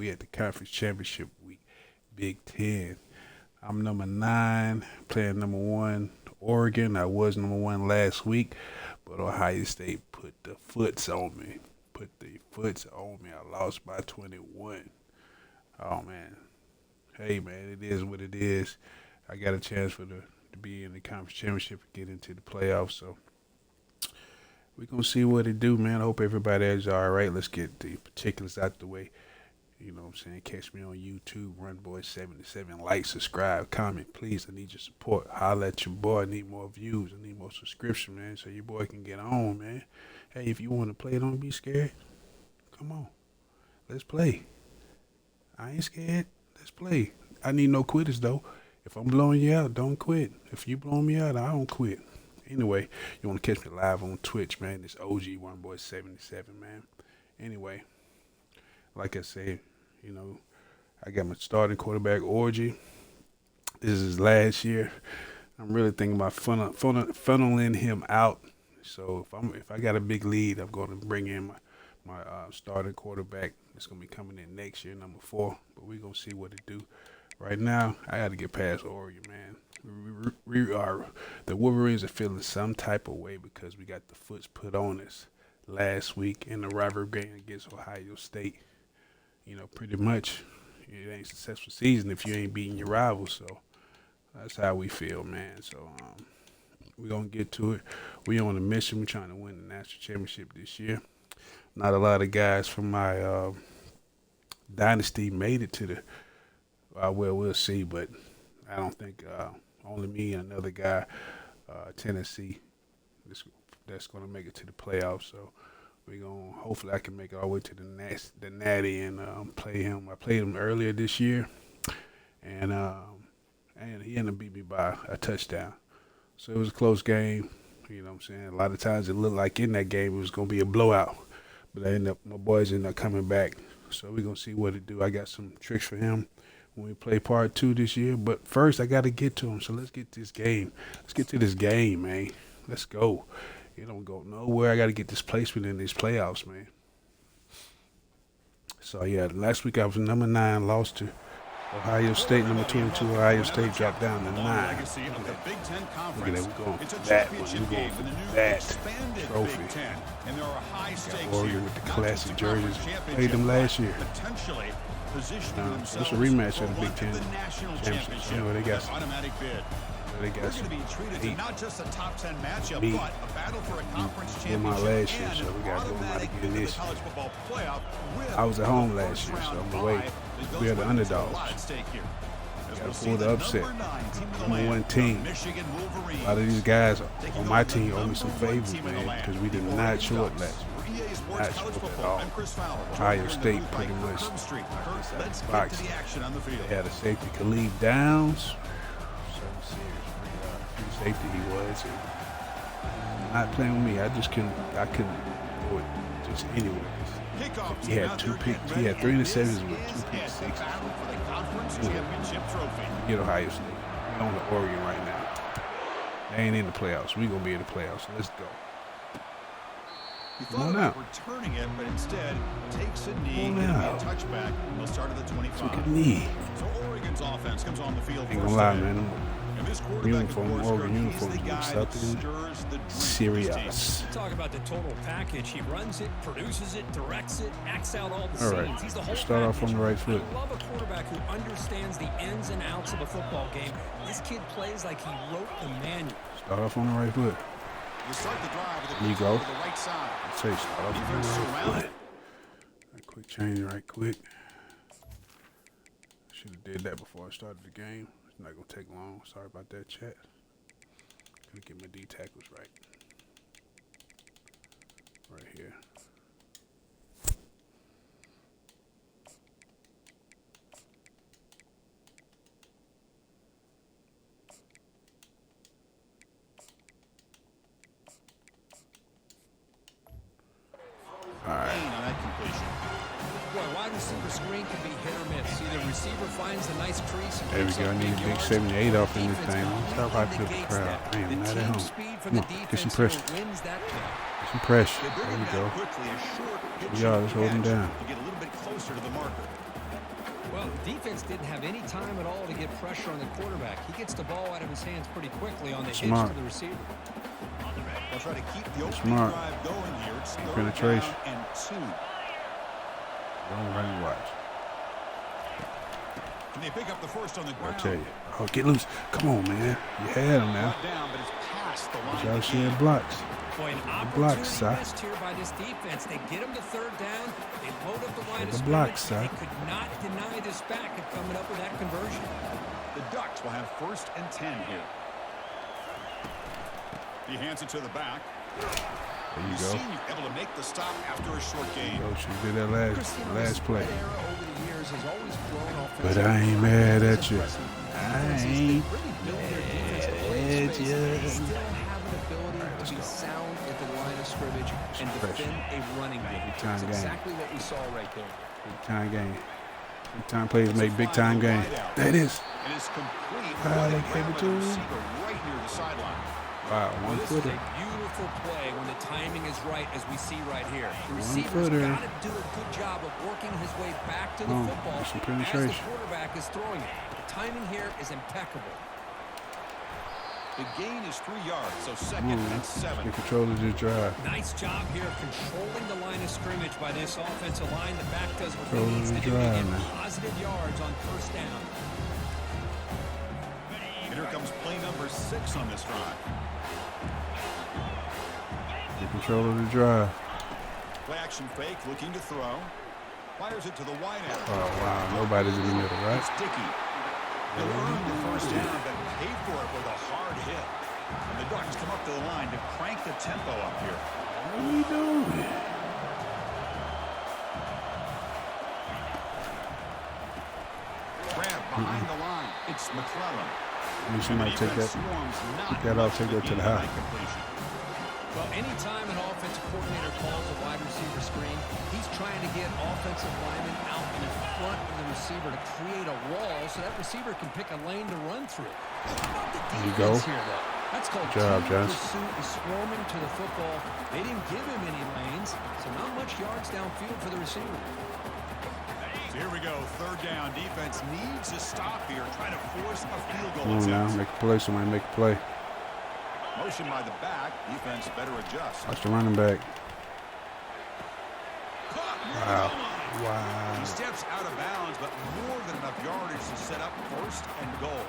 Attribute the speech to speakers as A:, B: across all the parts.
A: We at the conference championship week, Big Ten. I'm number 9, playing number 1, Oregon. I was number 1 last week, but Ohio State put the foots on me. I lost by 21. Oh man. Hey man, it is what it is. I got a chance to be in the conference championship and get into the playoffs. So we're gonna see what it do, man. I hope everybody is all right. Let's get the particulars out the way. You know what I'm saying? Catch me on YouTube, RunBoy77. Like, subscribe, comment, please. I need your support. Holla at your boy. I need more views. I need more subscription, man, so your boy can get on, man. Hey, if you want to play, don't be scared. Come on. Let's play. I ain't scared. Let's play. I need no quitters, though. If I'm blowing you out, don't quit. If you blow me out, I don't quit. Anyway, you want to catch me live on Twitch, man. It's OG RunBoy77, man. Anyway, like I said, you know, I got my starting quarterback, Orgy. This is his last year. I'm really thinking about funneling him out. So if I got a big lead, I'm going to bring in my starting quarterback. It's going to be coming in next year, number 4. But we're going to see what it do. Right now, I got to get past Oregon, man. The Wolverines are feeling some type of way because we got the foots put on us last week in the rivalry game against Ohio State. You know, pretty much it ain't a successful season if you ain't beating your rivals. So that's how we feel, man. So we're going to get to it. We on a mission. We're trying to win the national championship this year. Not a lot of guys from my dynasty made it to the well, we'll see, but I don't think only me and another guy, Tennessee, that's going to make it to the playoffs. So we're going to, hopefully I can make it all the way to the Natty and play him. I played him earlier this year, and he ended up beat me by a touchdown. So it was a close game. You know what I'm saying? A lot of times it looked like in that game it was going to be a blowout, but my boys ended up coming back. So we're going to see what it do. I got some tricks for him when we play part 2 this year. But first, I got to get to him. So let's get this game. Let's get to this game, man. Let's go. It don't go nowhere. I got to get this placement in these playoffs, man. So, yeah, last week I was number 9, lost to Ohio State, number 22. Ohio State dropped down to 9. Look at that. We're going for that one. We're going for that trophy. Got Oregon with the classic jerseys. Played them last year. It's a rematch of the Big Ten championship. You know, they got some beat in my last year, so we got to go out again this year. I was at home last year, so I'm away. We are the underdogs. Got to pull the upset. Number 1 team. A lot of these guys on my team owe me some favors, man, because we did not show up last year. Not show up at all. Ohio State pretty much box. They had a safety, Khalid Downs. So serious. Free safety he was. And not playing with me. I couldn't do it just anyways. He had 2 picks. He had 3 interceptions with 2 pick sixes. Get Ohio State. We're on to Oregon right now. They ain't in the playoffs. We're gonna be in the playoffs. So let's go.
B: He thought about returning it, but instead takes a knee, gonna be a touchback. He'll start at the 25.
A: Took a knee.
B: So Oregon's offense comes on the field.
A: Ain't gonna lie, man. Oregon uniforms look something serious.
C: Talk about the total package. He runs it, produces it, directs it, acts out all the scenes. He's the whole
A: start off on the right foot.
C: I love a quarterback who understands the ins and outs of a football game. This kid plays like he wrote the manual.
A: Start off on the right foot.
B: You start the drive with
A: there you go.
B: To the right side.
A: Say start off on the right foot. Quick change right quick. Should have did that before I started the game. It's not gonna take long. Sorry about that, chat. Gonna get my D tackles right. Right here.
C: Wide receiver screen can be hit or miss. Either receiver finds a nice crease.
A: There we go. I need a big 78 off in this thing. Let's talk about the crowd. I am not at home. Come on, get some pressure. Get some pressure. There we go. Yeah, let's hold him down.
B: To get a little bit closer to the marker.
C: Defense didn't have any time at all to get pressure on the quarterback. He gets the ball out of his hands pretty quickly on the hitch to the receiver.
B: They'll try to keep the opening drive going here. It's
A: penetration
B: and 2.
A: Don't run, watch.
B: And they pick up the first on the ground.
A: I tell you. Oh, get loose. Come on, man. You had him now.
B: Down, but it's past the line.
A: Y'all seeing blocks.
C: Boy, an opportunity missed here by this defense. They get him to third down. They load up the line of scrimmage. They could not deny this back and coming up with that conversion.
B: The Ducks will have 1st and 10 here. He hands it to the back.
A: There you go.
B: Able to make the stop after a short gain.
A: She did that last play.
C: Over the years has always grown
A: but I ain't mad at you. I ain't
C: mad at you. To be sound at the line of scrimmage and defend a running game. That's exactly what we saw right there.
A: Big time game. Big time players make big time game. There it is.
B: It is complete.
A: They gave it to him.
B: Right near the sideline.
A: Wow, one footer.
C: This is a beautiful play when the timing is right, as we see right here. The receiver's got to do a good job of working his way back to the football as the quarterback is throwing it. The timing here is impeccable.
B: The gain is 3 yards, so 2nd and 7.
A: Get control of this drive.
C: Nice job here of controlling the line of scrimmage by this offensive line. The back does what he needs to do to get positive yards on 1st down.
B: And here comes play number 6 on this drive.
A: Get control of the drive.
B: Play action fake, looking to throw. Fires it to the wide end.
A: Oh, wow. Nobody's in the middle, right?
B: Sticky. They earned the 1st down, but paid for it with a hard hit. And the Ducks come up to the line to crank the tempo up here.
A: What are we doing?
B: Grab behind the line. It's McClellan.
A: Maybe somebody take that off, take that to the house.
C: Well, anytime an offensive coordinator calls a wide receiver screen, he's trying to get offensive linemen out in front of the receiver to create a wall so that receiver can pick a lane to run through.
A: There you go.
C: Here, that's called
A: job, Josh.
C: Pursuit and swarming to the football. They didn't give him any lanes, so not much yards downfield for the receiver.
B: So here we go, 3rd down. Defense needs a stop here, trying to force a field goal.
A: Come on now, make a play. Somebody make a play.
B: Motion by the back. Defense better adjust.
A: Watch the running back. Wow. Wow.
B: He steps out of bounds, but more than enough yardage to set up 1st and goal.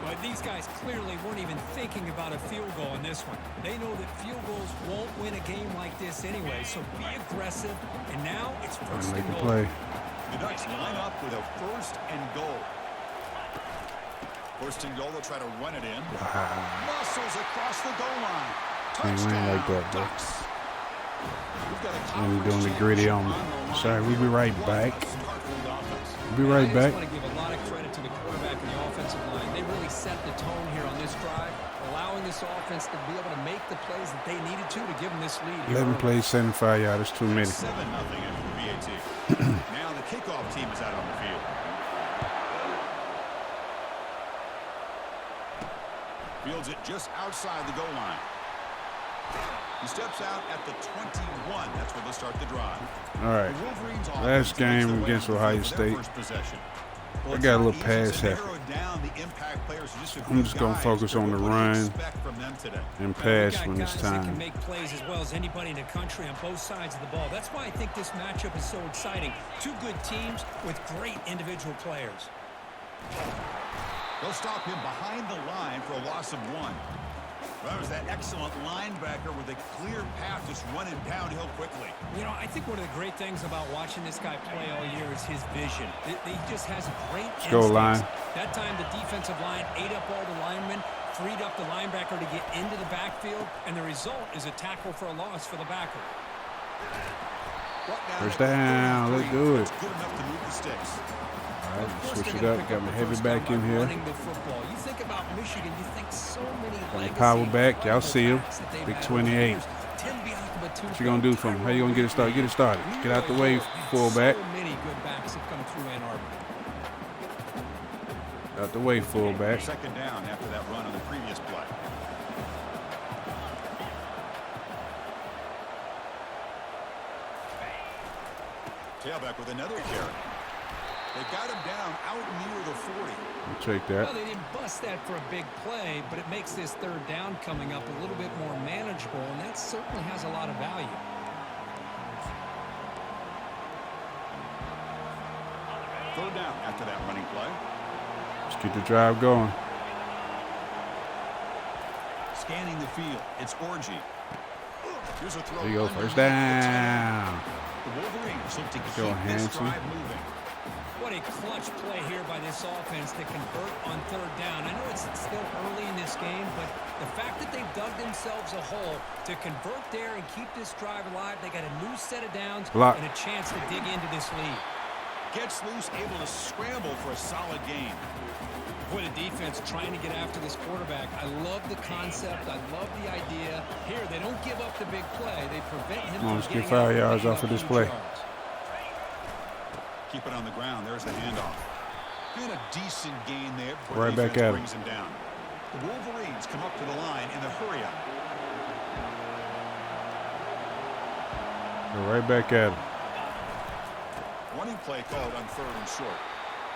C: But these guys clearly weren't even thinking about a field goal in this one. They know that field goals won't win a game like this anyway, so be aggressive. And now it's 1st and goal.
A: Play.
B: The Ducks line up with a 1st and goal. 1st and goal, they'll try to run it in.
A: Wow.
B: Muscles across the goal line.
A: Touchdown, like that, bro.
B: Ducks.
A: And we're doing the gritty on me. Sorry, we'll be right back. We'll be right back.
C: I just want to give a lot of credit to the quarterback and the offensive line. They really set the tone here on this drive, allowing this offense to be able to make the plays that they needed to give them this lead.
A: 11 plays, 75 yards. That's too many.
B: 7-0 after the VAT. Now the kickoff team is out on the field. Fields it just outside the goal line. He steps out at the 21. That's where they'll start the drive.
A: All right. Last game against Ohio State. I got a little pass here. I'm just going to focus on the run and pass when it's time.
C: Can make plays as well as anybody in the country on both sides of the ball. That's why I think this matchup is so exciting. Two good teams with great individual players.
B: They'll stop him behind the line for a loss of 1. That was that excellent linebacker with a clear path just running downhill quickly.
C: You know, I think one of the great things about watching this guy play all year is his vision. He just has great instincts.
A: Go line.
C: That time the defensive line ate up all the linemen, freed up the linebacker to get into the backfield, and the result is a tackle for a loss for the backer.
A: First down. Let's do it.
B: Good enough to move the sticks.
A: All right, switch it up. Got my heavy back in here.
C: You think about Michigan, you think so many
A: power back. Y'all see him. Big 28. What you going to do for him? How you going to get it started? Get it started. Get out the way, fullback.
C: So many good backs have come through Ann Arbor.
A: Out the way, fullback.
B: 2nd down after that run on the previous play. Tailback with another carry. got him down out near the 40.
A: Take that.
C: Well, they didn't bust that for a big play, but it makes this third down coming up a little bit more manageable, and that certainly has a lot of value.
B: Third down after that running play.
A: Let's get the drive going.
B: Scanning the field, it's Orgy. Here's a throw.
A: There you go, first down.
B: The Wolverines look to keep
A: Go,
B: this
A: Hanson.
B: drive moving.
C: What a clutch play here by this offense to convert on third down. I know it's still early in this game, but the fact that they've dug themselves a hole to convert there and keep this drive alive, they got a new set of downs
A: Block.
C: and a chance to dig into this lead.
B: Gets loose, able to scramble for a solid gain.
C: What a defense trying to get after this quarterback. I love the concept. I love the idea. Here, they don't give up the big play. They prevent him
A: Come on,
C: from
A: let's
C: getting
A: get 5
C: out
A: yards
C: and
A: off of this
C: huge
A: play.
C: yards.
B: Keep it on the ground. There's the handoff. And a decent gain there.
A: Right back at him.
B: Brings him down. The Wolverines come up to the line in the hurry-up.
A: Go right back at him.
B: Running play called on third and short.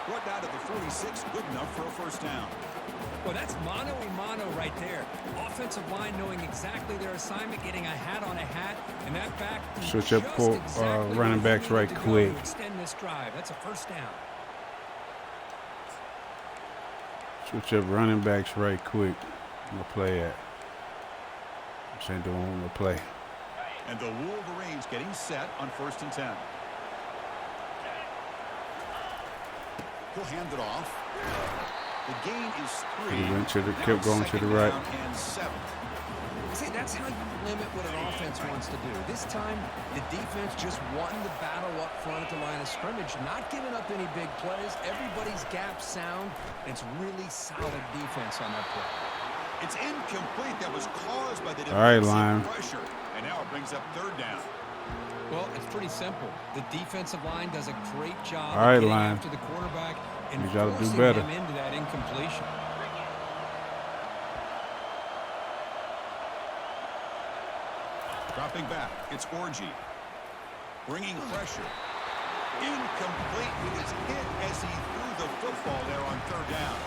B: Brought down to the 46, good enough for a first down.
C: Well, that's mano-a-mano right there. Offensive line knowing exactly their assignment, getting a hat on a hat, and that back
A: Switch up running backs right quick.
C: To extend this drive. That's a first down.
A: Switch up running backs right quick. I'm going to play at. I'm saying do one more play.
B: And the Wolverines getting set on first and 10. He'll hand it off. The gain is 3.
A: He went to the,
B: Now
A: kept going to the
B: second
A: right.
B: down and 7.
C: See, that's how you limit what an offense wants to do. This time, the defense just won the battle up front at the line of scrimmage, not giving up any big plays. Everybody's gap sound. It's really solid defense on that play.
B: It's incomplete. That was caused by the
A: All right,
B: defensive
A: line.
B: pressure. And now it brings up third down.
C: Well, it's pretty simple. The defensive line does a great job
A: All right,
C: of getting
A: line.
C: after the quarterback and
A: You gotta do
C: forcing
A: better.
C: him into that incompletion.
B: Dropping back, it's Orgy. Bringing pressure. Incomplete. He was hit as he threw the football there on third down.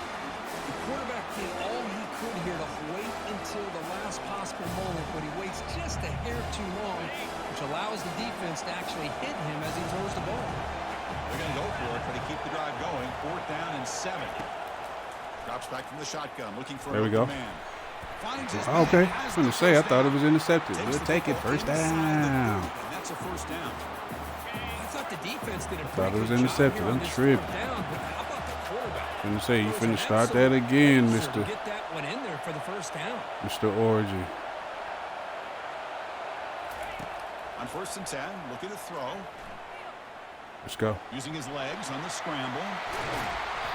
C: The quarterback did all he could here to wait until the last possible moment, but he waits just a hair too long, which allows the defense to actually hit him as he throws the ball.
B: They're going to go for it, but they keep the drive going. Fourth down and 7. Drops back from the shotgun, looking for
A: There we go.
B: man. Finds his
A: Oh, okay.
B: man,
A: I was
B: has
A: going
B: the
A: to say, I
B: first
A: thought it
B: down.
A: was intercepted.
B: Takes
A: We'll
B: the
A: take it.
B: football
A: First
B: inside the
A: down.
B: 30, and that's a first down.
C: I thought the defense did a
A: thought
C: pretty
A: it was
C: good job
A: intercepted.
C: here on
A: I'm
C: this
A: tripping.
C: fourth down, but how about the quarterback?
A: Finna say, you
C: It was
A: finna
C: an
A: start that
C: absolute
A: again,
C: answer to
A: Mr.
C: Get that one in there for the first down.
A: Mr. Orgy.
B: On first and 10, looking to throw.
A: Let's go.
B: Using his legs on the scramble.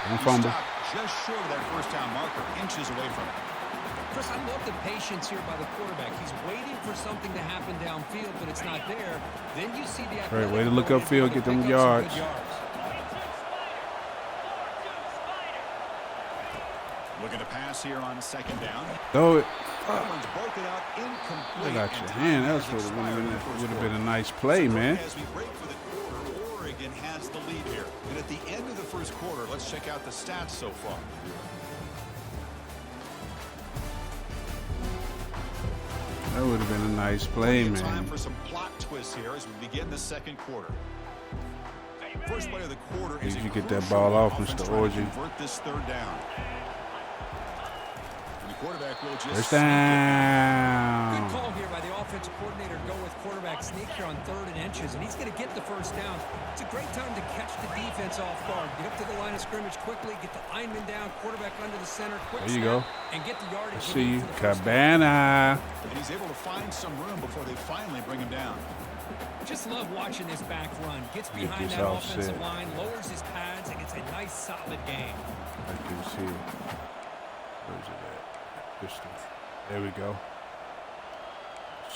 A: Don't
B: He
A: fumble.
B: stopped just short of that first down marker, inches away from it.
C: Chris, I love the patience here by the quarterback. He's waiting for something to happen downfield, but it's not there. Then you see the
A: Right, way to look
C: athletic
A: upfield,
C: ability
A: get
C: to
A: them
C: pick up some
A: yards.
C: good yards.
B: Looking to pass here on second down.
A: Throw it.
B: That one's broken up, incomplete.
A: Get out your
B: and
A: hand.
B: time
A: That was
B: has
A: would
B: expired in the first
A: have
B: quarter.
A: been a nice play,
B: So
A: man.
B: As we break for the quarter, Oregon has the lead here. And at the end of the first quarter, let's check out the stats so far.
A: That would have been a nice play,
B: Plenty of time
A: man.
B: for some plot twists here as we begin the second quarter. First play of the quarter is
A: Did
B: a
A: you get that
B: crucial
A: ball off,
B: offense
A: Mr.
B: trying to
A: Orgy?
B: Convert this third down. And the quarterback will just
A: First
C: Good
A: down.
C: call here by the offensive coordinator to go with quarterback sneak here on 3rd and inches, and he's going to get the first down. It's a great time to catch the defense off guard. Get up to the line of scrimmage quickly, get the lineman down, quarterback under the center, quick
A: There you
C: snap,
A: go.
C: and get the yardage.
A: Let's
C: you
A: see
C: need
A: you.
C: for the first down.
A: Cabana.
B: And he's able to find some room before they finally bring him down.
C: Just love watching this back run. Gets
A: Get
C: behind
A: this
C: that
A: offset.
C: offensive line, lowers his pads, and gets a nice solid game.
A: I can see it. Where's it at? Pistol. There we go.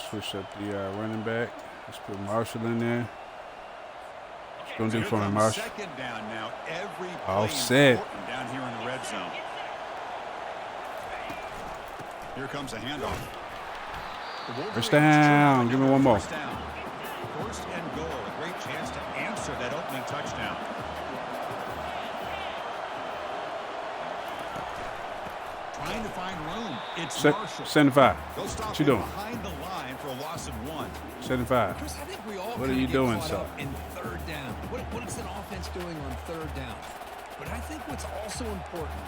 A: Switch up the running back. Let's put Marshall in there. What's going to do
B: Here
A: for me,
B: comes
A: Marshall?
B: second down now. Every play
A: Offset.
B: important down here in the red zone. Here comes a handoff. The Wolverines
A: First down.
B: trying to
A: Give me
B: get
A: one more.
B: first down. First and goal. A great chance to answer that opening touchdown. trying to find room. It's
A: 75.
B: They'll stop
A: What you
B: him
A: doing?
B: behind the line for a loss of 1.
A: 75.
C: Chris, I think we all
A: What are
C: kinda
A: you
C: get
A: doing,
C: caught
A: son?
C: up in third down. What is an offense doing on third down? But I think what's also important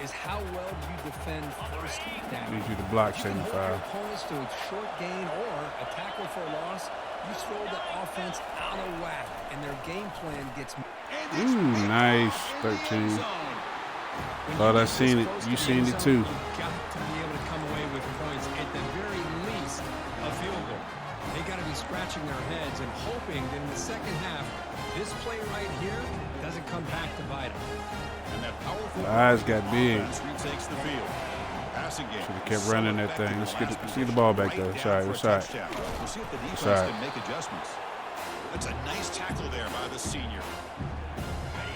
C: is how well you defend first down.
A: Need you to block
C: You can hold your
A: 75.
C: opponents to a short gain or a tackle for a loss. You throw the offense out of whack, and their game plan gets.
A: Ooh, nice. 13. Thought I seen it. You seen it too.
C: You've got to be able to come away with points, at the very least, a field goal. They got to be scratching their heads and hoping that in the second half, this play right here doesn't come back to bite them.
B: And that powerful
A: The eyes got big.
B: offense retakes the field. Passing game.
A: Should have kept running that thing. Let's get the ball back though. It's all right. It's all right.
B: We'll see if the defense
A: It's all right.
B: can make adjustments. That's a nice tackle there by the senior.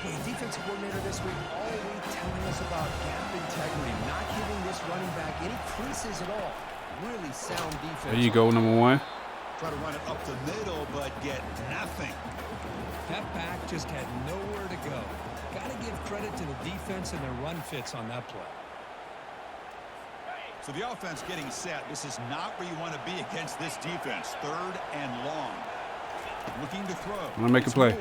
C: Hey, defensive coordinator this week all week telling us about gap integrity, not giving this running back any creases at all. Really sound defense.
A: There you go, number 1.
B: Try to run it up the middle, but get nothing.
C: That back just had nowhere to go. Got to give credit to the defense and their run fits on that play.
B: So the offense getting set. This is not where you want to be against this defense. Third and long. Looking to throw.
A: I'm gonna make a play.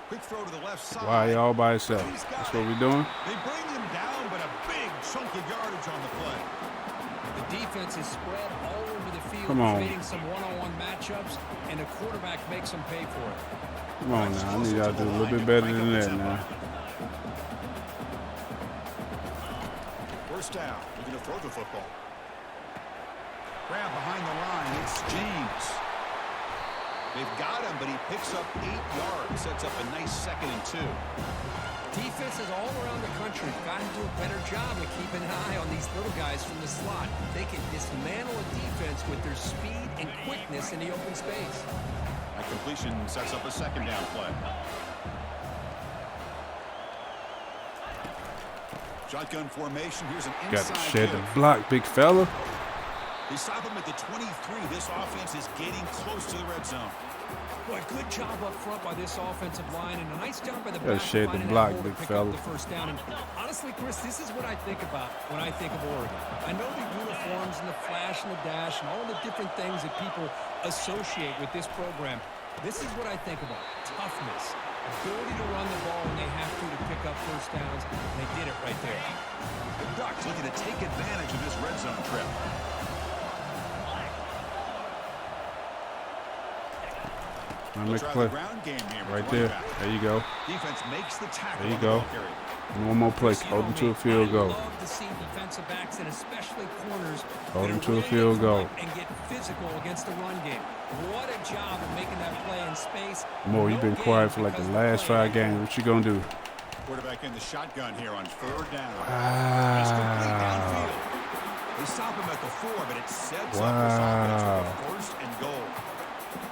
B: Quick throw to the left side.
A: Why y'all by yourself? That's what we doing.
B: They bring him down, but a big chunk of yardage on the play.
C: The defense is spread all over the field,
A: Come on.
C: creating some one-on-one matchups, and the quarterback makes them pay for it.
A: Come on now. I need y'all to do a little bit better than that now.
B: First down. Looking to throw the football. Grab behind the line. It's James. They've got him, but he picks up 8 yards. Sets up a nice 2nd and 2.
C: Defenses all around the country got to do a better job of keeping an eye on these little guys from the slot. They can dismantle a defense with their speed and quickness in the open space.
B: That completion sets up a 2nd down play. Shotgun formation. Here's an
A: Got
B: inside
A: to shed the
B: give.
A: block, big fella.
B: They stop him at the 23. This offense is getting close to the red zone.
C: Boy, good job up front by this offensive line, and a nice job by the
A: Gotta
C: back
A: shed the
C: finding that
A: block,
C: hole to
A: big
C: pick
A: fella.
C: up the first down. And honestly, Chris, this is what I think about when I think of Oregon. I know the uniforms and the flash and the dash and all the different things that people associate with this program. This is what I think about: toughness, ability to run the ball when they have to pick up first downs. And they did it right there.
B: The Ducks looking to take advantage of this red zone trip.
A: I make a
B: Try
A: play.
B: the ground game here with
A: Right
B: the
A: there.
B: running back.
A: There you go.
B: Defense makes the tackle.
A: There you
B: on the
A: go.
B: ball carrier.
A: And one more play. Hold them to a field goal.
C: I love to see defensive backs and especially corners
A: Hold
C: that
A: them
C: are
A: to a
C: willing
A: field
C: come
A: goal.
C: up and get physical against the run game. What a job of making that play in space.
A: Mo, you've been
C: No
A: quiet
C: gain
A: for like the
C: because
A: last
C: play
A: 5 games. What you gonna do?
B: Quarterback in the shotgun here on 3rd down. He's complete downfield. They stop him at the 4, but it sets up this offense for 1st and goal.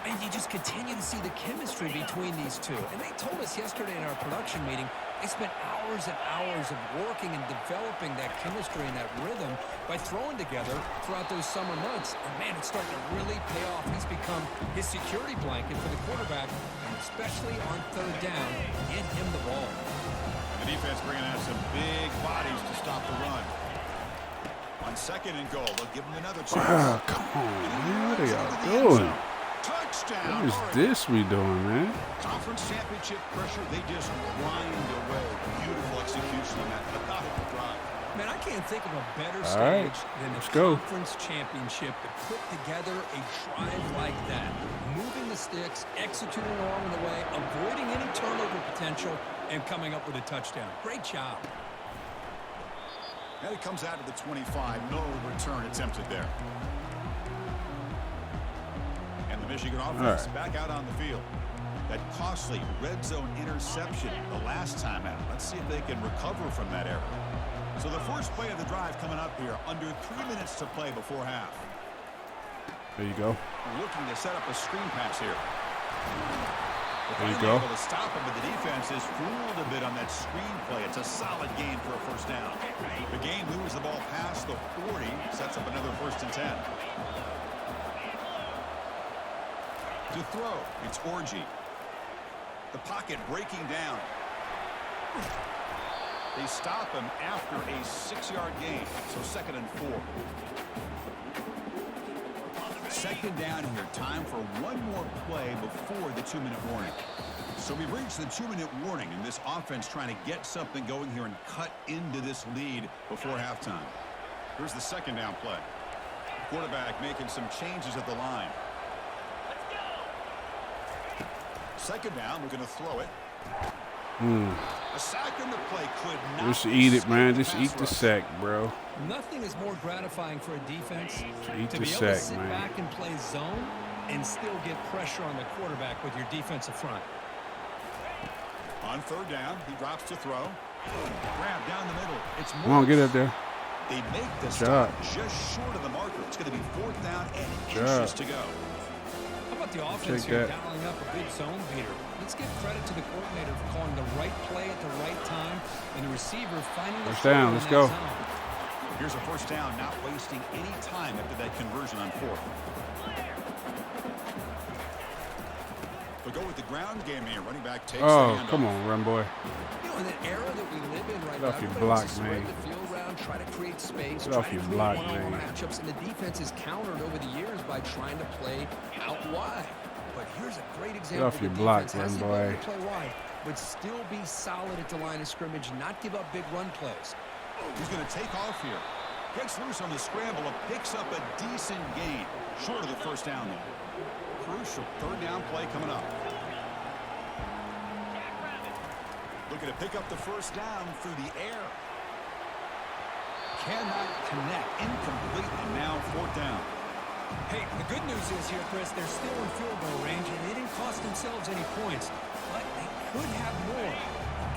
C: And you just continue to see the chemistry between these two. And they told us yesterday in our production meeting, they spent hours and hours of working and developing that chemistry and that rhythm by throwing together throughout those summer months. And man, it's starting to really pay off. He's become his security blanket for the quarterback, and especially on 3rd down, get him the ball.
B: The defense bringing out some big bodies to stop the run. On 2nd and goal, they'll give him another chance.
A: Ah, come on, man. What are y'all doing?
B: Touchdown.
A: What is this we doing, man?
B: Conference championship pressure, they just grind away. Beautiful execution on that methodical drive.
C: Man, I can't think of a better
A: All right,
C: stage than the
A: let's go.
C: conference championship to put together a drive like that. Moving the sticks, executing along the way, avoiding any turnover potential, and coming up with a touchdown. Great job.
B: And it comes out of the 25. No return attempted there. And the Michigan offense back out on the field. That costly red zone interception the last time out. Let's see if they can recover from that error. So the first play of the drive coming up here. Under 3 minutes to play before half.
A: There you go.
B: Looking to set up a screen pass here.
A: There you go.
B: Able to stop him, but the defense is fooled a bit on that screen play. It's a solid gain for a first down. The game moves the ball past the 40, sets up another 1st and 10. To throw, it's Orji. The pocket breaking down. They stop him after a 6-yard gain, so 2nd and 4. Second down here. Time for one more play before the 2-minute warning. So we've reached the 2-minute warning, and this offense trying to get something going here and cut into this lead before halftime. Here's the second down play. Quarterback making some changes at the line. Second down, we're going to throw it. A sack in the play could not.
A: Just eat it, man. Just eat the sack, bro.
C: Nothing is more gratifying for a defense
A: Eat
C: to
A: the
C: be able
A: sack,
C: to sit
A: man.
C: back and play zone and still get pressure on the quarterback with your defensive front.
B: On third down, he drops to throw. Grab down the middle. It's
A: Come on, get up there.
B: They make the stop just short of the marker. It's going to be 4th down and inches to go.
C: How about the offense here dialing up a good zone beater? Let's give credit to the coordinator for calling the right play at the right time and the receiver finding the
A: first down. Let's go.
C: zone.
B: Here's a first down, not wasting any time after that conversion on 4th. We'll go with the ground game here. Running back takes the handoff.
A: Come on, run, boy.
C: You know, in the era that we live in right
A: Get
C: now,
A: off your
C: everybody
A: block,
C: wants to spread
A: man.
C: the field around, try to create space,
A: Get
C: try
A: off
C: to
A: your
C: create
A: block,
C: one-on-one
A: man.
C: matchups, and the defense is countered over the years by trying to play out wide. But here's a great example.
A: off your
C: the
A: block,
C: defense has
A: run,
C: the ability
A: boy.
C: to play wide, but still be solid at the line of scrimmage, not give up big run plays.
B: He's going to take off here. Gets loose on the scramble and picks up a decent gain. Short of the first down, though. Crucial third down play coming up. Looking to pick up the first down through the air. Cannot connect. Incomplete, and now 4th down.
C: Hey, the good news is here, Chris, they're still in field goal range, and they didn't cost themselves any points. But they could have more.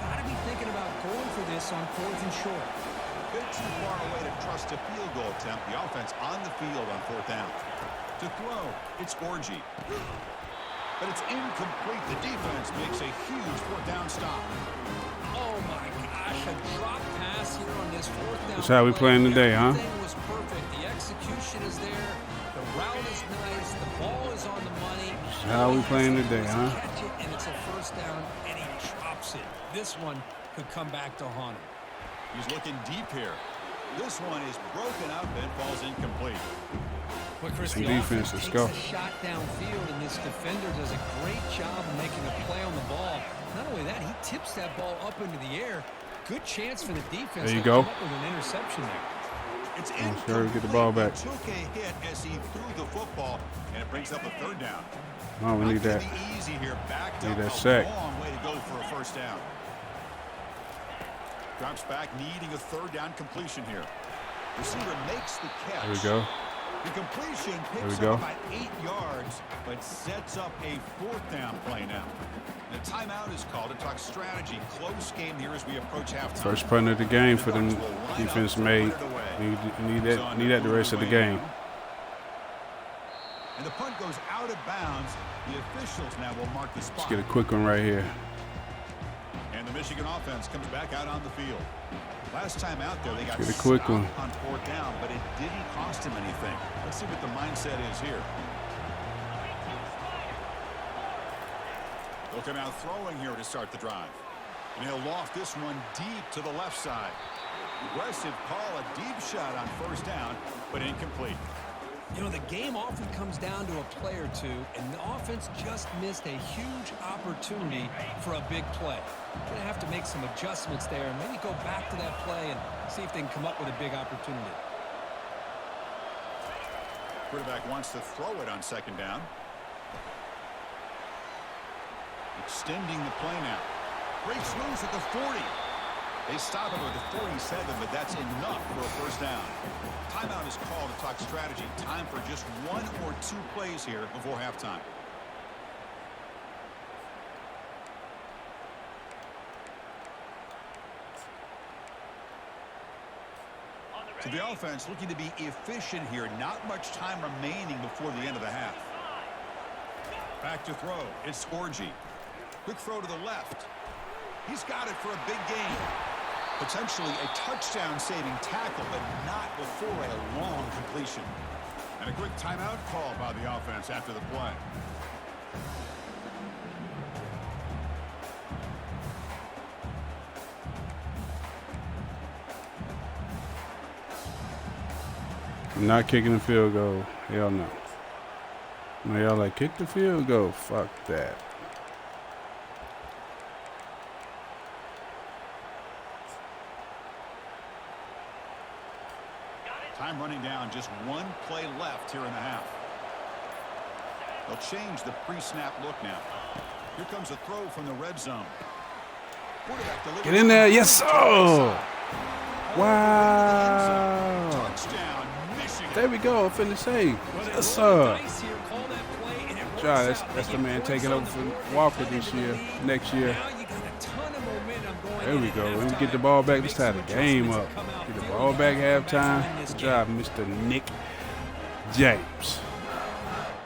C: Got to be thinking about going for this on 4th and short.
B: A bit too far away to trust a field goal attempt. The offense on the field on 4th down. To throw, it's Orgy. But it's incomplete. The defense makes a huge 4th down stop.
C: Oh, my gosh, a drop pass here on this 4th down.
A: That's how we playing today, huh?
C: Everything was perfect. The execution is there. The route is nice. The ball is on the money.
A: That's how we playing today, huh?
C: Catch it, and it's a first down, and he drops it. This one could come back to haunt him.
B: He's looking deep here. This one is broken up and falls incomplete.
C: But Chris,
A: Some
C: the
A: defense,
C: offense
A: let's
C: takes
A: go.
C: a shot downfield, and this defender does a great job of making a play on the ball. Not only that, he tips that ball up into the air. Good chance for the defense
A: There you
C: to
A: go.
C: come up with an interception there.
B: It's
A: sure, get the ball back.
B: He took a hit as he threw the football, and it brings up a third down.
A: Oh, we need that.
B: Not gonna be easy here. Backed
A: Need
B: up
A: that
B: a
A: sack.
B: long way to go for a first down. Drops back, needing a third down completion here. Receiver makes the catch.
A: There we go.
B: The completion
A: There
B: picks
A: we go.
B: up about 8 yards, but sets up a 4th down play now. The timeout is called to talk strategy. Close game here as we approach halftime.
A: First punt of the game for them defense made. Need that the rest of the game.
B: And the punt goes out of bounds. The officials now will mark the spot.
A: Let's get a quick one right here.
B: And the Michigan offense comes back out on the field. Last time out there, they got
A: Get a quick
B: stopped
A: one.
B: on 4th down, but it didn't cost him anything. Let's see what the mindset is here. They'll come out throwing here to start the drive. And he'll loft this one deep to the left side. Aggressive call, a deep shot on first down, but incomplete.
C: You know, the game often comes down to a play or two, and the offense just missed a huge opportunity for a big play. They're going to have to make some adjustments there and maybe go back to that play and see if they can come up with a big opportunity.
B: Quarterback wants to throw it on second down. Extending the play now. Breaks loose at the 40. They stop him at the 47, but that's enough for a first down. Timeout is called to talk strategy. Time for just 1 or 2 plays here before halftime. So the offense looking to be efficient here. Not much time remaining before the end of the half. Back to throw. It's Orgy. Quick throw to the left. He's got it for a big gain. Potentially a touchdown-saving tackle, but not before a long completion. And a quick timeout call by the offense after the play.
A: Not kicking the field goal. Hell no. No, y'all like, kick the field goal. Fuck that.
B: Time running down. Just one play left here in the half. They'll change the pre-snap look now. Here comes a throw from the red zone.
A: Get in there. Yes, sir. Wow.
B: Touchdown, Michigan.
A: There we go. Finna save. Yes, sir. John, that's the man taking over for Walker this year, next year. There we go. Let me get the ball back. Let's tie the game up. Get the ball back halftime. Good job, Mr. Nick James.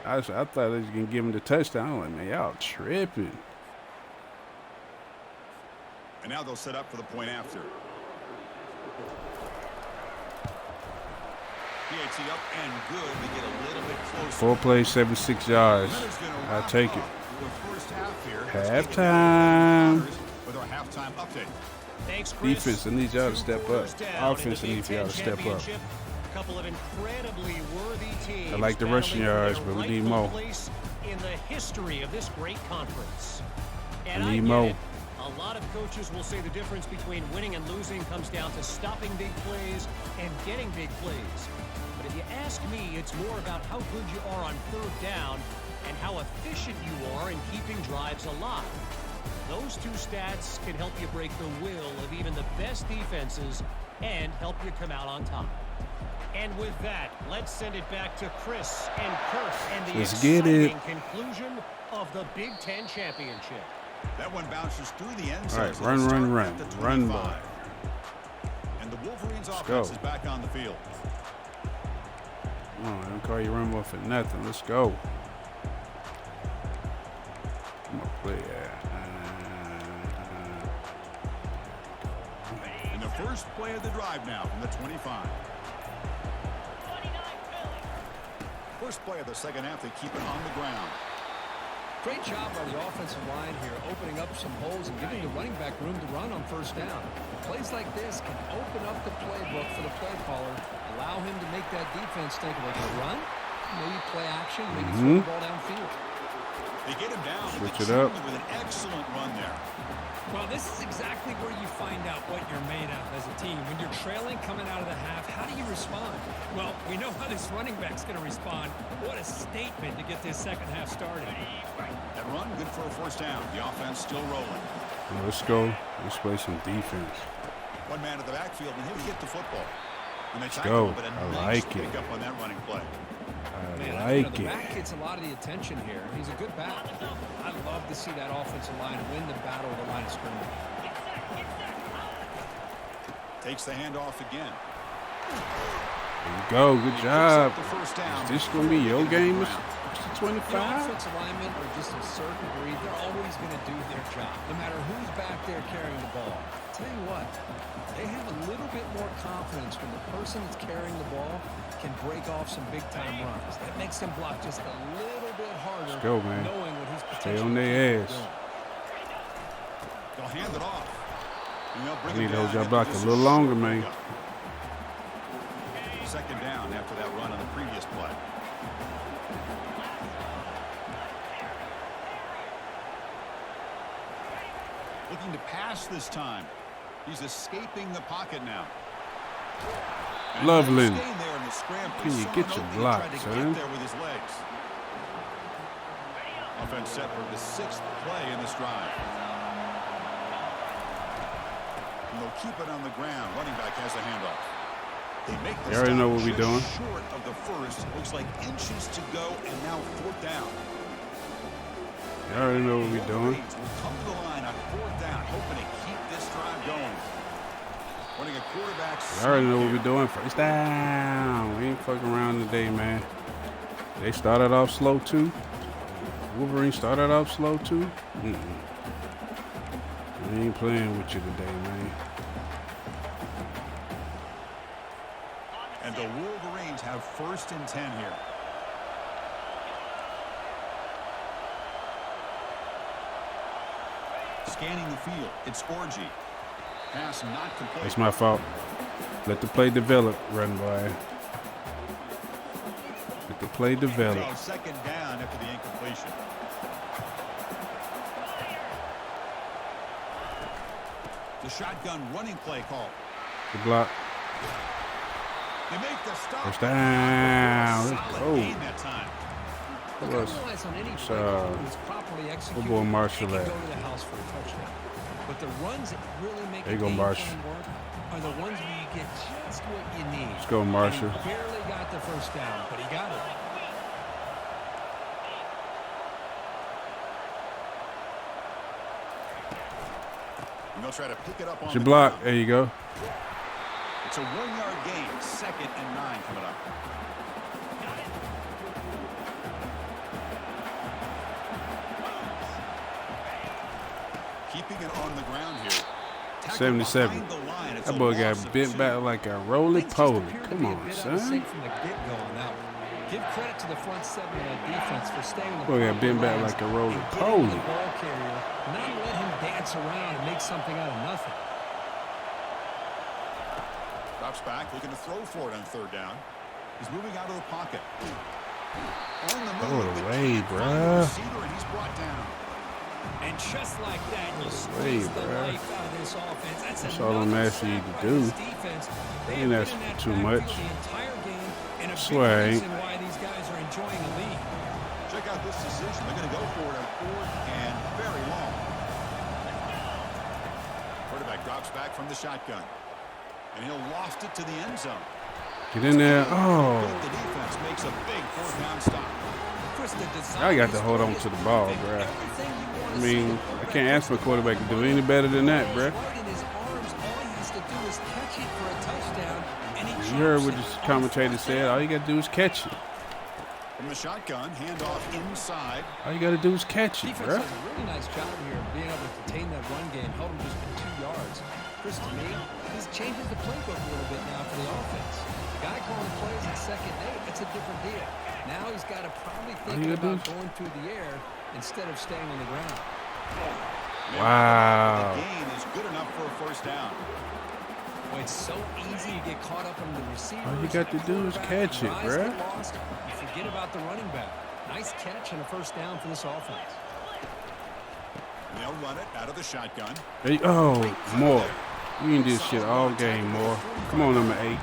A: I thought they was going to give him the touchdown. I'm like, man, y'all tripping.
B: And now they'll set up for the point after. PAT up and good to get a little bit closer.
A: 4 plays, 76 yards. I'll take it. Halftime.
B: With our halftime update.
C: Thanks, Chris.
A: Defense, I need y'all to step up. Offense, I need y'all to step up.
C: Couple of incredibly worthy teams.
A: I like the rushing yards, but we need more.
C: In the history of this great conference.
A: I need more.
C: A lot of coaches will say the difference between winning and losing comes down to stopping big plays and getting big plays. But if you ask me, it's more about how good you are on third down and how efficient you are in keeping drives alive. Those two stats can help you break the will of even the best defenses and help you come out on top. And with that, let's send it back to Chris and Kurt and the exciting conclusion of the Big Ten Championship.
B: That one bounces through the end zone.
A: All right, run ball.
B: And the Wolverines offense is back on the field.
A: Come on, I don't call you run ball for nothing. Let's go. I'm gonna play
B: And the first play of the drive now from the 25. First play of the second half, they keep it on the ground.
C: Great job by the offensive line here, opening up some holes and giving the running back room to run on first down. Plays like this can open up the playbook for the play caller, allow him to make that defense think, like a run, maybe play action, maybe throw the ball downfield.
B: They get him down.
A: Switch it up.
B: With an excellent run there.
D: Well, this is exactly where you find out what you're made of as a team. When you're trailing coming out of the half, how do you respond? Well, we know how this running back's going to respond. What a statement to get this second half started.
B: That run, good for a first down. The offense still rolling.
A: Let's go. Let's play some defense.
B: One man at the backfield, and he'll get the football. And they
A: Let's go.
B: But a
A: I
B: nice
A: like it.
B: pick up on that running play.
A: I like
C: The
A: it.
C: back gets a lot of the attention here. He's a good back. I love to see that offensive line win the battle of the line of scrimmage.
B: Takes the handoff again.
A: There you go. Good job. Is this going to be your game, Mr.
C: You know,
A: 25?
C: offensive linemen are just a certain breed. They're always going to do their job, no matter who's back there carrying the ball. Tell you what, they have a little bit more confidence when the person that's carrying the ball can break off some big-time runs. That makes them block just a little bit harder.
A: Let's go, man.
C: Knowing what his
A: Stay
C: potential
A: on their ass.
B: They'll hand it off.
A: I need to hold y'all block a little longer, man.
B: Second down after that run on the previous play. Looking to pass this time. He's escaping the pocket now. And
A: Lovely.
B: staying there in the scramble.
A: Can
B: He
A: you
B: saw
A: get
B: an
A: your
B: opening,
A: block,
B: tried to
A: son?
B: get there with his legs. Offense set for the 6th play in this drive. And they'll keep it on the ground. Running back has a handoff. They make the
A: You already know what
B: stop
A: we're
B: just
A: doing.
B: short of the first. Looks like inches to go, and now 4th down.
A: You already know what we're doing.
B: Will come to the line on 4th down, hoping to keep this drive going. Running a quarterback.
A: You already know what we're doing. First down. We ain't fucking around today, man. They started off slow, too. Wolverine started off slow, too. We ain't playing with you today, man.
B: And the Wolverines have 1st and 10 here. Scanning the field, it's Orgy. Pass not complete.
A: It's my fault. Let the play develop, run boy. Let the play develop.
B: Second down after the incompletion. The shotgun running play call.
A: The block.
B: They make the stop.
A: First down. Let's go.
B: That time.
A: Good boy Marshall at.
C: But the runs that really make
A: There you go, Marshall.
C: work are the ones where you get just what you need.
A: Let's go, Marshall.
C: He barely got the first down, but he got it.
B: And they'll try to pick it up on
A: It's your
B: the
A: block.
B: ground.
A: There you go.
B: It's a 1-yard gain. 2nd and 9 coming up. Keeping it on the ground here.
A: 77. That boy got bent back like a roly-poly. Come on, son.
C: Give credit to the front seven of that defense for staying the
A: Boy got bent back like a roly-poly.
C: ball carrier, not let him dance around and make something out of nothing.
B: Drops back, looking to throw for it on 3rd down. He's moving out of the pocket. On the
A: Throw
B: move,
A: it
B: but
A: away,
B: can't find the
A: bruh.
B: receiver, and he's brought down.
C: And just like that, you
A: Hey,
C: squeeze the
A: bruh.
C: life out of this offense.
A: That's all I'm asking you to do. Ain't that too much.
C: I
A: Swear I ain't.
C: why these guys are enjoying the lead.
B: Check out this decision. They're going to go for it on 4th and very long. Quarterback drops back from the shotgun. And he'll loft it to the end zone.
A: Get in there. Oh.
B: The defense makes a big 4th down stop.
A: I got to hold on to the ball, bruh. I mean, I can't ask for a quarterback to do any better than that, bruh. You heard what the commentator said. All you got to do is catch it.
B: From the shotgun, handoff inside.
A: All you got to do is catch it,
C: Defense
A: bruh.
C: does a really nice job here of being able to contain that run game, held him just for 2 yards. Chris, to me, this changes the playbook a little bit now for the offense. Guy calling plays at 2nd and 8, that's a different deal. Now he's got to probably think about going through the air instead of staying on the ground.
A: Wow.
B: The gain is good enough for a 1st down.
C: Boy, it's so easy to get caught up on the receiver.
A: All you got to do is catch it, bruh.
C: You forget about the running back. Nice catch and a 1st down for this offense.
B: They'll run it out of the shotgun.
A: Hey, oh, more. You can do this shit all game, more. Come on, number 8.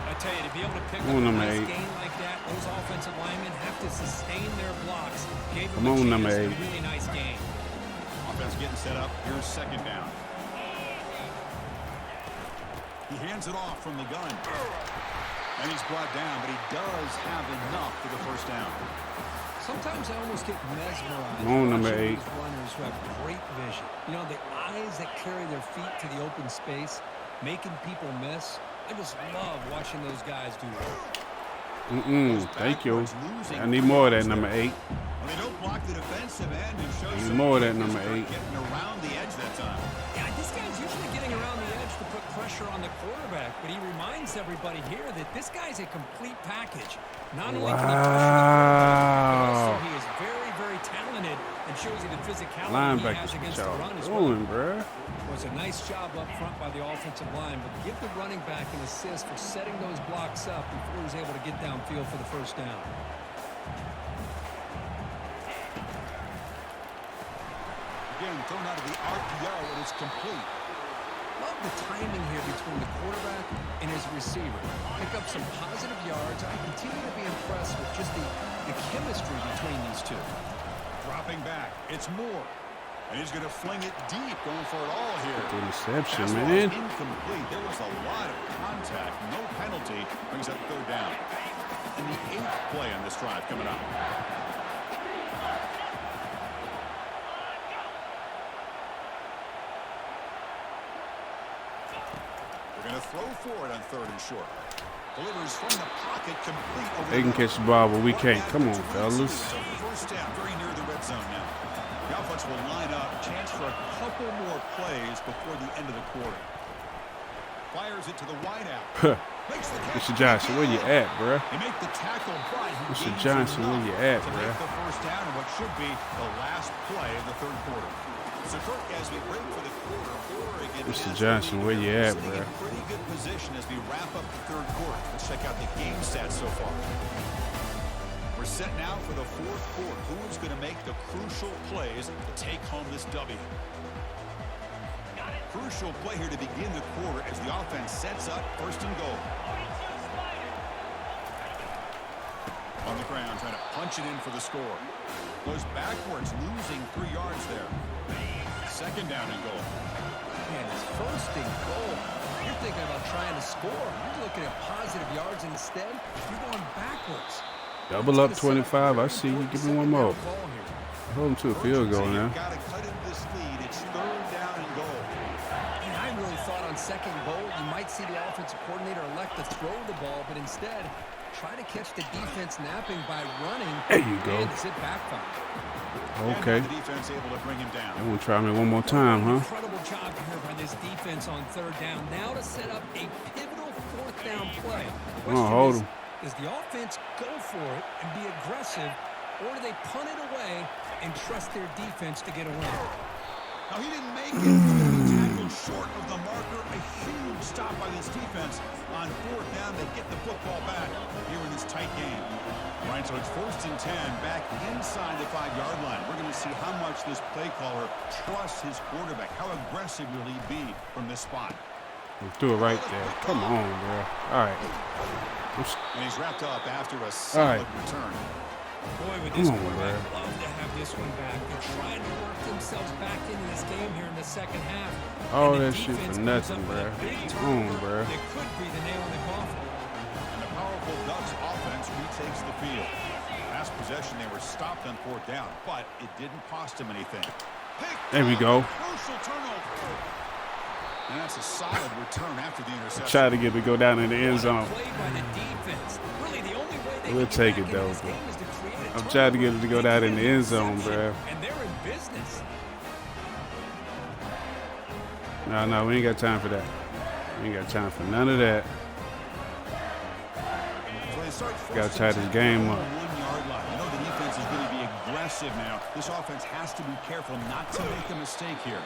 C: I tell you, to be able to pick up a nice gain like that, those offensive linemen have to sustain their blocks.
A: Come on, number 8.
C: Really nice game.
B: Offense getting set up. Here's 2nd down. He hands it off from the gun. And he's brought down, but he does have enough for the 1st down.
C: Sometimes I almost get mesmerized.
A: Come on, number 8.
C: These runners who have great vision. You know, the eyes that carry their feet to the open space, making people miss. I just love watching those guys do that.
A: Thank you. I need more of that, number 8.
B: Well, they don't block the defensive end and show
A: Need more of that, number 8.
B: getting around the edge that time.
C: Yeah, this guy's usually getting around the edge to put pressure on the quarterback, but he reminds everybody here that this guy's a complete package. Not only can he pressure the quarterback, but also he is very, very talented and shows you the physicality he has
A: Linebackers,
C: against
A: what
C: the
A: y'all
C: run as well.
A: doing, bruh?
C: It was a nice job up front by the offensive line, but give the running back an assist for setting those blocks up before he was able to get downfield for the 1st down.
B: Again, thrown out of the RPO, and it's complete.
C: Love the timing here between the quarterback and his receiver. Pick up some positive yards. I continue to be impressed with just the chemistry between these two.
B: Dropping back. It's Moore. And he's going to fling it deep, going for it all here.
A: The interception,
B: Pass
A: man.
B: ball incomplete. There was a lot of contact. No penalty. Brings up 3rd down. And the 8th play on this drive coming up. They're going to throw for it on 3rd and short. Delivers from the pocket, complete over.
A: They can catch the ball, but we can't. Come on, fellas.
B: 1st down, very near the red zone now. The offense will line up, chance for a couple more plays before the end of the quarter. Fires it to the wideout.
A: Mr. Johnson, where you at, bruh?
B: They make the tackle, but
A: Mr. Johnson, where you at,
B: to
A: bruh?
B: make the 1st down in what should be the last play of the 3rd quarter. So, Kirk, as we break for the quarter, Oregon
A: Mr. Johnson, where you at,
B: sitting
A: bruh?
B: in pretty good position as we wrap up the 3rd quarter. Let's check out the game stats so far. We're set now for the fourth quarter. Who's going to make the crucial plays to take home this W? Crucial play here to begin the quarter as the offense sets up first and goal. On the ground, trying to punch it in for the score. Goes backwards, losing 3 yards there. Second down and goal.
C: Man, it's first and goal. You're thinking about trying to score. You're looking at positive yards, and instead, you're going backwards.
A: Double up 25. I see you. Give me one more. Hold him to a field goal now.
B: Got to cut into this lead. It's third down and goal.
C: And I really thought on second goal, you might see the offensive coordinator elect to throw the ball, but instead, try to catch the defense napping by running.
A: There you go.
C: And it backfired.
A: Okay.
B: And the defense able to bring him down.
A: I'm going to try me one more time, huh?
D: Incredible job here by this defense on third down. Now to set up a pivotal fourth down play.
A: Come on, hold him.
D: Does the offense go for it and be aggressive, or do they punt it away and trust their defense to get a win?
B: Now, he didn't make it. He's going to be tackled short of the marker. A huge stop by this defense on fourth down. They get the football back here in this tight game. All right, so it's first and 10 back inside the 5-yard line. We're going to see how much this play caller trusts his quarterback. How aggressive will he be from this spot?
A: Do it right there. Come on, bro. All right.
B: And he's wrapped up after a solid return.
D: Boy, with this quarterback, love to have this one back. They're trying to work themselves back into this game here in the second half.
A: All that shit for nothing, bro. Come on, bro.
D: It could be the nail in the coffin.
B: And the powerful Ducks offense retakes the field. Last possession, they were stopped on fourth down, but it didn't cost them anything.
A: There we go.
B: Crucial turnover. And that's a solid return after the interception.
A: Try to get me go down in the end zone. We'll take it, though. I'm trying to get it to go down in the end zone, bro.
D: And they're in business.
A: No, we ain't got time for that. We ain't got time for none of that. Got to tie this game up.
B: 1 yard line. You know the defense is going to be aggressive now. This offense has to be careful not to make a mistake here.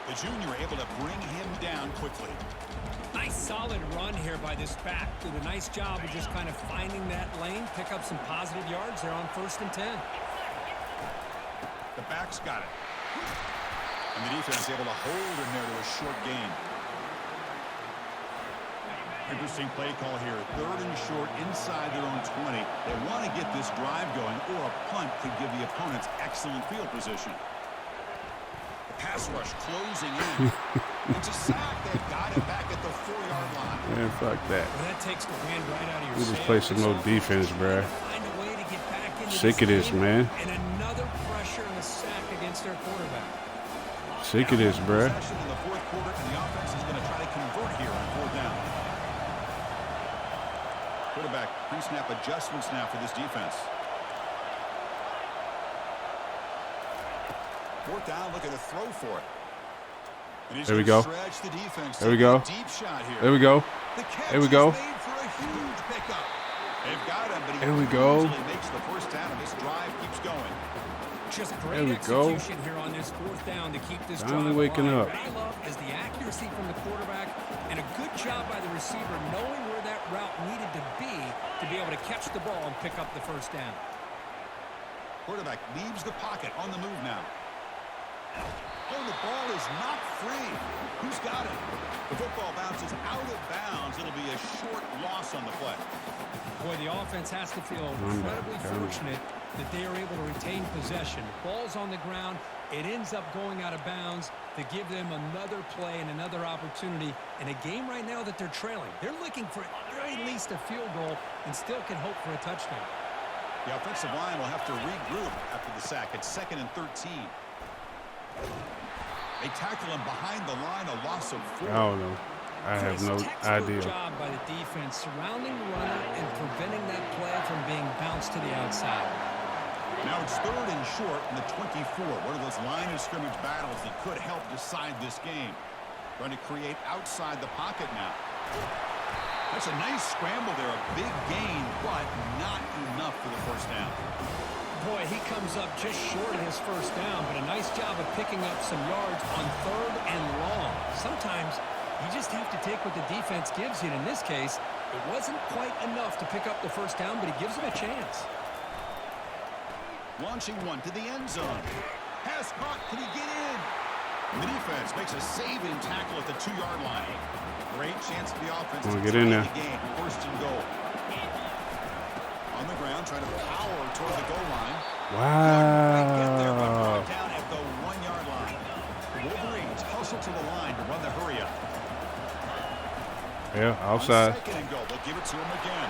B: The junior able to bring him down quickly.
D: Nice solid run here by this back. Did a nice job of just kind of finding that lane, pick up some positive yards there on first and 10.
B: The back's got it. And the defense able to hold him there to a short gain. Interesting play call here. Third and short inside their own 20. They want to get this drive going, or a punt could give the opponents excellent field position. Pass rush closing in. It's a sack. They've got it back at the 4-yard line.
A: Man, fuck that.
D: Well, that takes the wind right out of your
A: We just play some more defense, bro.
D: Find a way to get back into
A: Sick of this, man.
D: And another pressure and a sack against their quarterback.
A: Sick of this, bro.
B: Possession in the fourth quarter, and the offense is going to try to convert here on fourth down. Quarterback pre-snap adjustments now for this defense. Fourth down, looking to throw for it. And he's
A: there we go.
B: Stretch the defense.
A: There we go.
B: Deep shot here.
A: There we go.
B: The catch
A: there we go.
B: is made for a huge pickup. They've got him, but he
A: there we go.
B: makes the first down, and this drive keeps going.
D: Just great execution here on this fourth down to keep this drive
A: waking
D: alive.
A: up.
D: What I love is the accuracy from the quarterback and a good job by the receiver knowing where that route needed to be able to catch the ball and pick up the first down.
B: Quarterback leaves the pocket on the move now. Oh, the ball is not free. Who's got it? The football bounces out of bounds. It'll be a short loss on the play.
D: Boy, the offense has to feel incredibly fortunate that they are able to retain possession. Ball's on the ground. It ends up going out of bounds to give them another play and another opportunity in a game right now that they're trailing. They're looking for at very least a field goal and still can hope for a touchdown.
B: The offensive line will have to regroup after the sack. It's 2nd and 13. They tackle him behind the line, a loss of 4.
A: I don't know. I have no idea.
D: Job by the defense surrounding the runner and preventing that play from being bounced to the outside.
B: Now it's 3rd and short in the 24. One of those line of scrimmage battles that could help decide this game. Trying to create outside the pocket now. That's a nice scramble there, a big gain, but not enough for the first down.
D: Boy, he comes up just short of his first down, but a nice job of picking up some yards on 3rd and long. Sometimes you just have to take what the defense gives you, and in this case, it wasn't quite enough to pick up the first down, but he gives him a chance.
B: Launching one to the end zone. Has caught. Can he get in? The defense makes a saving tackle at the 2-yard line. Great chance for the offense to
A: get in there.
B: the game. First and goal. On the ground, trying to power toward the goal line. Get there, but brought
A: Wow.
B: down at the 1-yard line. The Wolverines hustle to the line to run the hurry up.
A: Yeah,
B: On
A: outside.
B: second and goal, they'll give it to him again.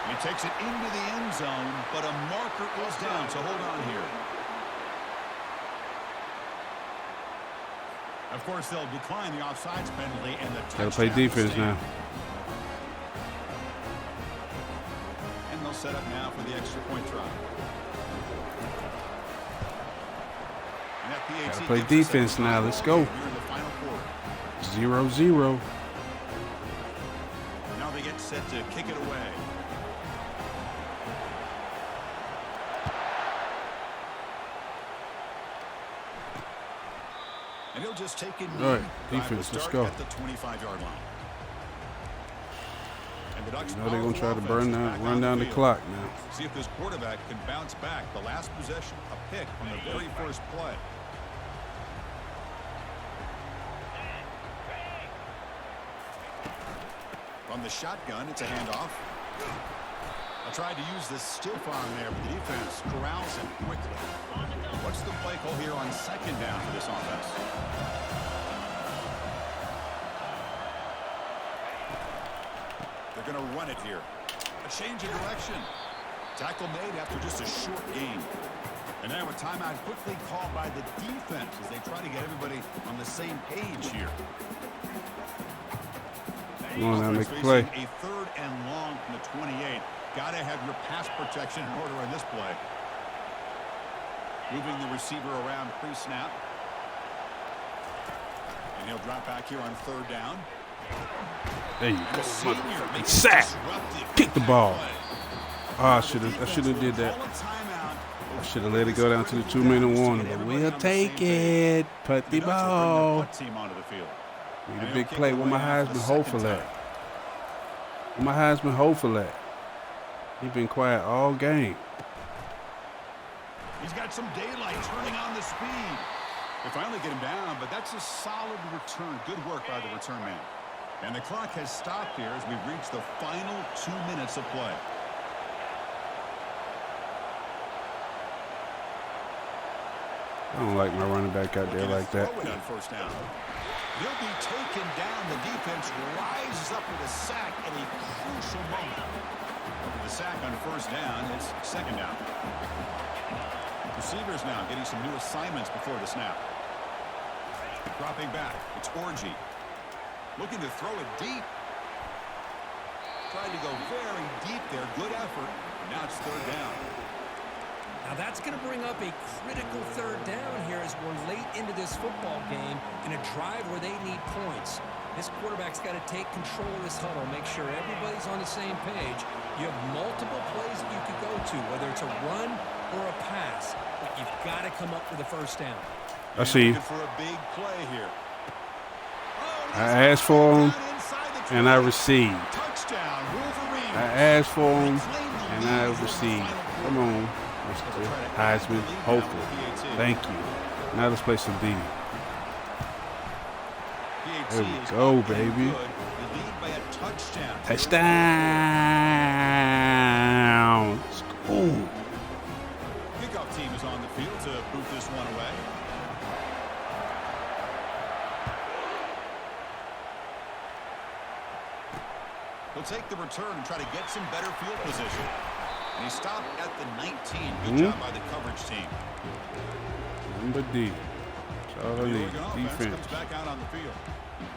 B: He takes it into the end zone, but a marker is down, so hold on here. Of course, they'll decline the offsides penalty and the touchdown.
A: Gotta play defense
B: will stand.
A: now.
B: And they'll set up now for the extra point try. And that PAT
A: Gotta play
B: gives us a
A: defense now. Let's go.
B: here in the final quarter.
A: 0-0.
B: Now they get set to kick it away. And he'll just take it.
A: All right, defense, let's go.
B: At the 25-yard line. And the Ducks
A: You know they're gonna try to
B: powerful offense is back
A: run
B: on
A: down the
B: field.
A: clock now.
B: See if this quarterback can bounce back. The last possession, a pick on the very first play. From the shotgun, it's a handoff. I tried to use the stiff arm there, but the defense corrals him quickly. What's the play call here on second down for this offense? They're going to run it here. A change of direction. Tackle made after just a short gain. And now a timeout quickly called by the defense as they try to get everybody on the same page here.
A: Come on now, make a
B: Facing
A: play.
B: A 3rd and long from the 28. Got to have your pass protection in order in this play. Moving the receiver around pre-snap. And he'll drop back here on 3rd down.
A: There you
B: And
A: go.
B: the senior makes a
A: Sack.
B: disruptive
A: Kick the ball.
B: play.
A: I should have did that. I should have let it go down to the 2-minute warning, but we'll take it. Put the ball. Need a big play. Where my Heisman hopeful at? Where my Heisman hopeful at? He been quiet all game.
B: He's got some daylight turning on the speed. They finally get him down, but that's a solid return. Good work by the return man. And the clock has stopped here as we've reached the final 2 minutes of play.
A: I don't like my running back out there like that.
B: Throw it on first down. He'll be taken down. The defense rises up with a sack at a crucial moment. The sack on first down is second down. Receivers now getting some new assignments before the snap. Dropping back. It's Orgy. Looking to throw it deep. Tried to go very deep there. Good effort. Now it's 3rd down.
D: Now that's going to bring up a critical 3rd down here as we're late into this football game in a drive where they need points. This quarterback's got to take control of this huddle, make sure everybody's on the same page. You have multiple plays that you could go to, whether it's a run or a pass, but you've got to come up with a first down.
A: I see you.
B: For a big play here.
A: I asked for him, and I received.
B: Touchdown, Wolverines.
A: I asked for him, and I received. Come on, Mr. Heisman, hopeful. Thank you. Now let's play some D. There we go, baby. Touchdown. Let's go.
B: Kickoff team is on the field to boot this one away. He'll take the return and try to get some better field position. And he stopped at the 19. Good job by the coverage team.
A: Number D. Charlie,
B: Offense
A: defense.
B: comes back out on the field.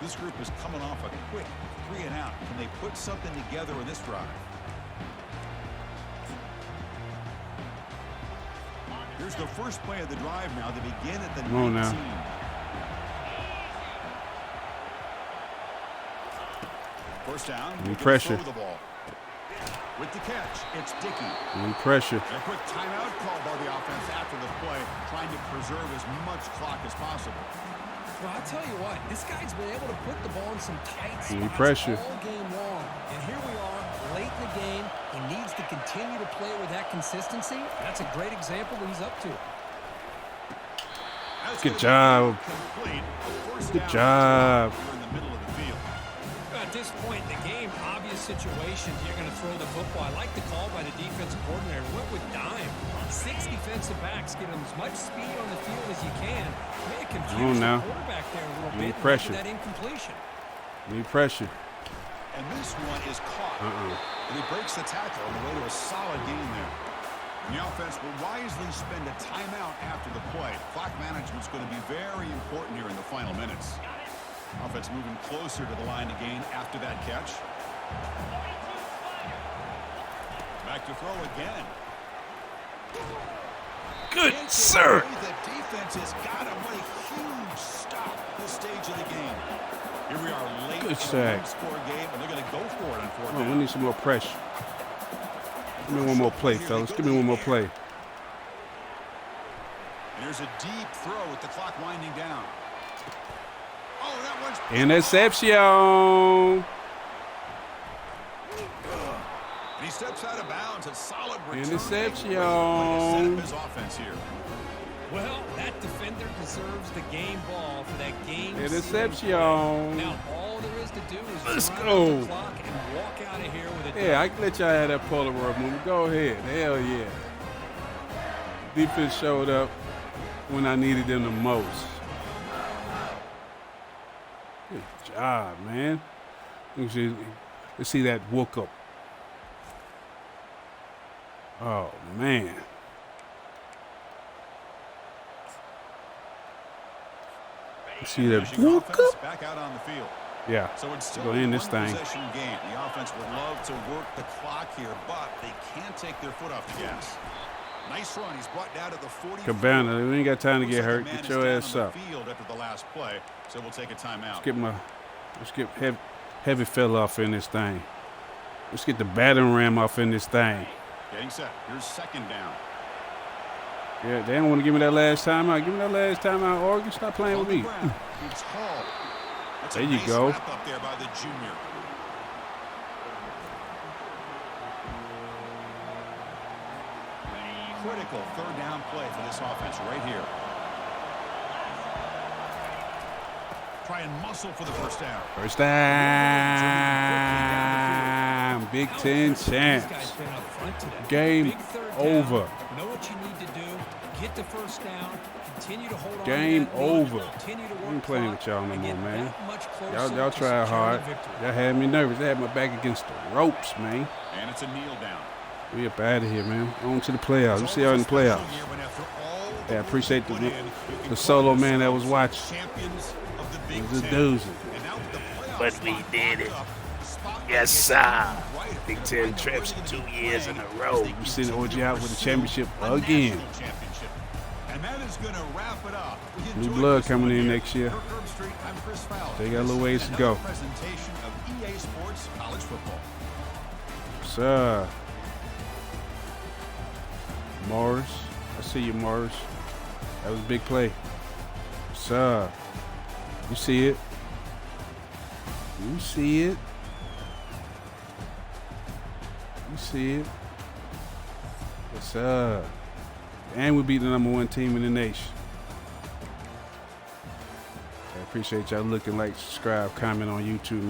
B: This group is coming off a quick 3 and out. Can they put something together in this drive? Here's the first play of the drive now. They begin at the 19.
A: Come on now.
B: First down.
A: Need pressure.
B: The ball. With the catch, it's Dickey.
A: Need pressure.
B: And a quick timeout called by the offense after the play, trying to preserve as much clock as possible.
D: Well, I'll tell you what, this guy's been able to put the ball in some tight spots
A: Need pressure.
D: all game long. And here we are,
C: late in the game. He needs to continue to play with that consistency. That's a great example of what he's up to.
A: Good job. Good job.
D: At this point in the game, obvious situations, you're going to throw the football. I like the call by the defensive coordinator. Went with dime. 6 defensive backs, get them as much speed on the field as you can. May have confused the quarterback there a little bit.
A: Pressure.
D: That incompletion.
A: Need pressure.
B: And this one is caught. And he breaks the tackle on the way to a solid gain there. And the offense will wisely spend a timeout after the play. Clock management's going to be very important here in the final minutes. Offense moving closer to the line to gain after that catch. Back to throw again.
A: Good, sir.
B: The defense has got to make a huge stop this stage of the game. Here we are late in the one-score game, and they're going to go for it on fourth down.
A: We need some more pressure. Give me one more play, fellas. Give me one more play.
B: And there's a deep throw with the clock winding down. Oh, that one's
A: interception.
B: And he steps out of bounds. A solid return.
A: Interception.
B: Set up his offense here.
D: Well, that defender deserves the game ball for that game.
A: Interception.
D: Now, all there is to do is
A: let's
D: run
A: go.
D: the clock and walk out of here with a
A: Yeah, I can let y'all have that Polaroid movie. Go ahead. Hell yeah. Defense showed up when I needed them the most. Good job, man. Let's see that woke up. Oh, man. You see that woke up?
B: Back out on the field.
A: Yeah.
B: So it's still
A: go in this thing.
B: Game. The offense would love to work the clock here, but they can't take their foot off the gas. Nice run. He's brought down to the 40.
A: Cabana, we ain't got time to get hurt. Get your ass up.
B: Field after the last play, so we'll take a timeout.
A: Let's get heavy fella off in this thing. Let's get the battering ram off in this thing.
B: Getting set. Here's second down.
A: Yeah, they don't want to give me that last timeout. Give me that last timeout, Oregon. Stop playing with me.
B: That's
A: there you
B: nice
A: go.
B: Wrap up there by the junior. Critical third down play for this offense right here. Try and muscle for the first down.
A: First down. Big Ten champs. Game over.
D: Know what you need to do. Get the first down. Continue to hold on.
A: Game over.
D: I
A: ain't playing with y'all no more, man. Y'all
D: try
A: tried hard. Y'all had me nervous. They had my back against the ropes, man.
B: And it's a kneel down.
A: We up out of here, man. On to the playoffs. We see y'all in the playoffs. Yeah, I appreciate the solo man that was watching. It was a doozy. But we did it. Yes, sir. Big Ten trips 2 years in a row. We seen OG out with the championship again.
B: And that is going to wrap it up.
A: New blood coming in next year. They got a little ways to go.
B: Presentation of EA Sports College Football.
A: Sir. Morris. I see you, Morris. That was a big play. Sir. You see it. You see it. You see it. Yes, sir. And we beat the #1 team in the nation. I appreciate y'all looking, like, subscribe, comment on YouTube, man.